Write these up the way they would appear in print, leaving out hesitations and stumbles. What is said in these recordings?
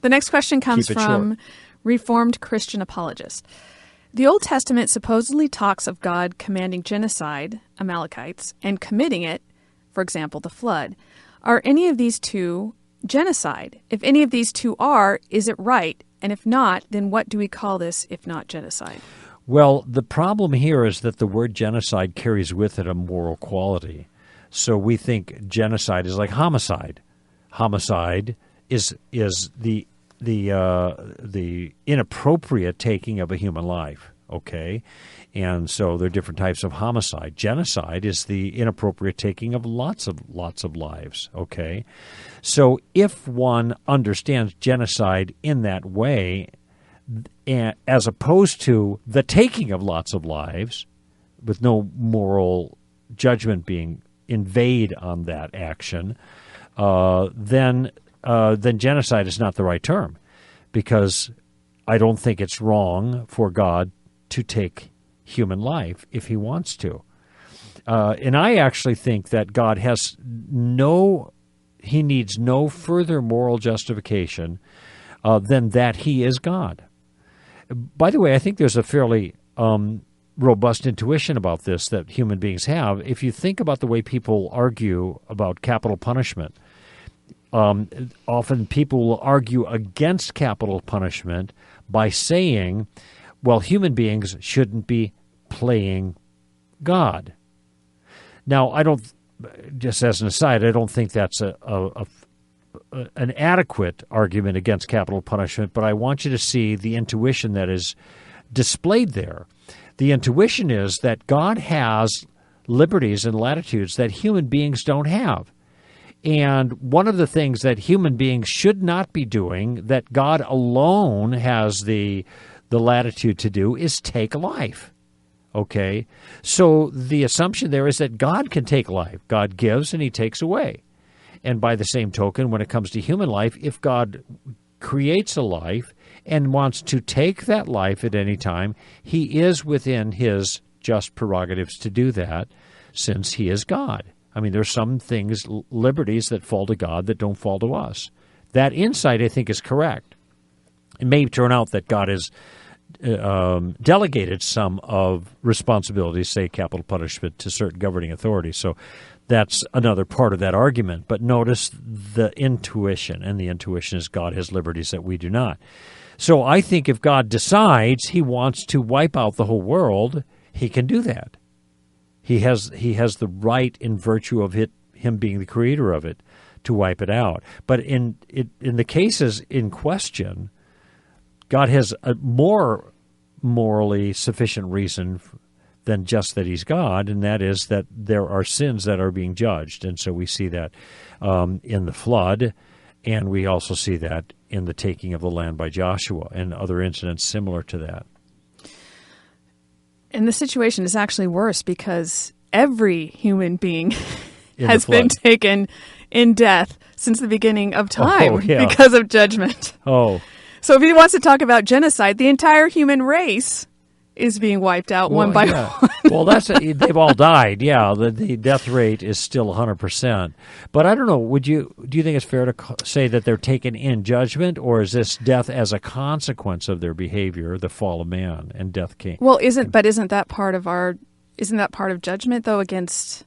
The next question comes Keep it from short. Reformed Christian apologist. The Old Testament supposedly talks of God commanding genocide, Amalekites, and committing it, for example, the flood. Are any of these two genocide? If any of these two are, is it right? And if not, then what do we call this if not genocide? Well, the problem here is that the word genocide carries with it a moral quality. So we think genocide is like homicide. Homicide is the inappropriate taking of a human life, okay? And so there are different types of homicide. Genocide is the inappropriate taking of lots of lives, okay? So if one understands genocide in that way, as opposed to the taking of lots of lives, with no moral judgment being invade on that action, then genocide is not the right term, because I don't think it's wrong for God to take human life if he wants to. And I actually think that God he needs no further moral justification than that he is God. By the way, I think there's a fairly robust intuition about this that human beings have. If you think about the way people argue about capital punishment, often people will argue against capital punishment by saying, well, human beings shouldn't be playing God. Now, just as an aside, I don't think that's an adequate argument against capital punishment, but I want you to see the intuition that is displayed there. The intuition is that God has liberties and latitudes that human beings don't have. And one of the things that human beings should not be doing, that God alone has the latitude to do, is take life. Okay? So the assumption there is that God can take life. God gives and he takes away. And by the same token, when it comes to human life, if God creates a life and wants to take that life at any time, he is within his just prerogatives to do that, since he is God. I mean, there's some things, liberties that fall to God that don't fall to us. That insight, I think, is correct. It may turn out that God has delegated some of responsibilities, say capital punishment, to certain governing authorities. So that's another part of that argument. But notice the intuition, and the intuition is God has liberties that we do not. So I think if God decides he wants to wipe out the whole world, he can do that. He has the right, in virtue of him being the creator of it, to wipe it out. But in the cases in question, God has a more morally sufficient reason than just that he's God, and that is that there are sins that are being judged. And so we see that in the flood, and we also see that in the taking of the land by Joshua and other incidents similar to that. And the situation is actually worse because every human being has been taken in death since the beginning of time because of judgment. Oh. So if he wants to talk about genocide, the entire human race is being wiped out one by one. Well, they've all died. Yeah, the death rate is still 100%. But I don't know. Do you think it's fair to say that they're taken in judgment, or is this death as a consequence of their behavior, the fall of man, and death came? Well, isn't that part of judgment though against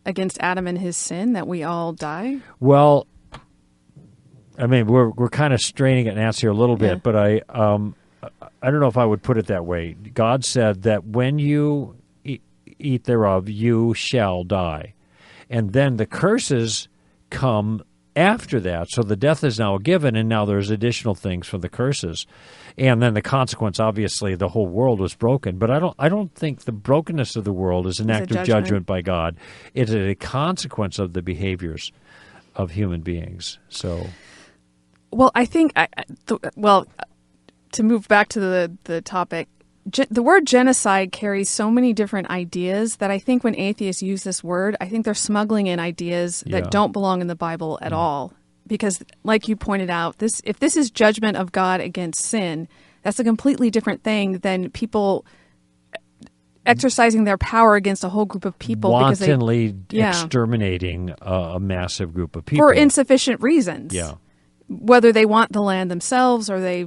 Adam and his sin, that we all die? Well, I mean, we're kind of straining at Nancy a little bit, but I don't know if I would put it that way. God said that when you eat thereof, you shall die. And then the curses come after that. So the death is now given, and now there's additional things from the curses. And then the consequence, obviously, the whole world was broken. But I don't think the brokenness of the world is an act of judgment by God. It is a consequence of the behaviors of human beings. So, well, I think, to move back to the topic, the word genocide carries so many different ideas that I think when atheists use this word, I think they're smuggling in ideas that don't belong in the Bible at all. Because, like you pointed out, if this is judgment of God against sin, that's a completely different thing than people exercising their power against a whole group of people. Wantonly exterminating a massive group of people. For insufficient reasons. Yeah. whether they want the land themselves or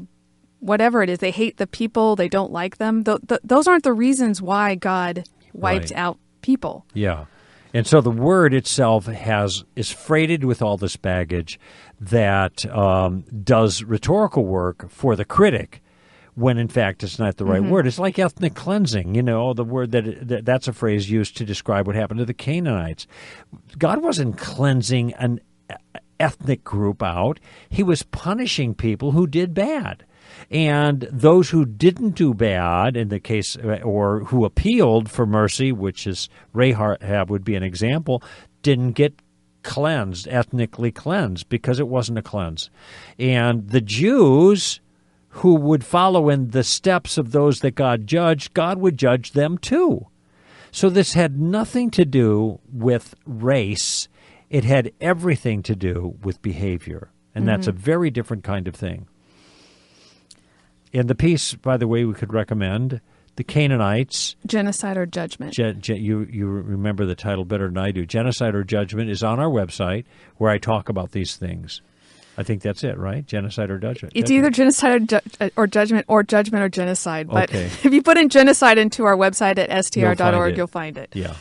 whatever it is, they hate the people, they don't like them. Those aren't the reasons why God wiped out people. Yeah. And so the word itself is freighted with all this baggage that does rhetorical work for the critic, when in fact it's not the right word. It's like ethnic cleansing, the word that's a phrase used to describe what happened to the Canaanites. God wasn't cleansing an ethnic group out. He was punishing people who did bad. And those who didn't do bad, in the case, or who appealed for mercy, which is Rahab would be an example, didn't get cleansed, ethnically cleansed, because it wasn't a cleanse. And the Jews who would follow in the steps of those that God judged, God would judge them too. So this had nothing to do with race. It had everything to do with behavior. And that's a very different kind of thing. In the piece, by the way, we could recommend The Canaanites. Genocide or Judgment. You remember the title better than I do. Genocide or Judgment is on our website, where I talk about these things. I think that's it, right? Genocide or Judgment. It's either Genocide or Judgment or Genocide. But if you put in genocide into our website at str.org, you'll find it. Yeah.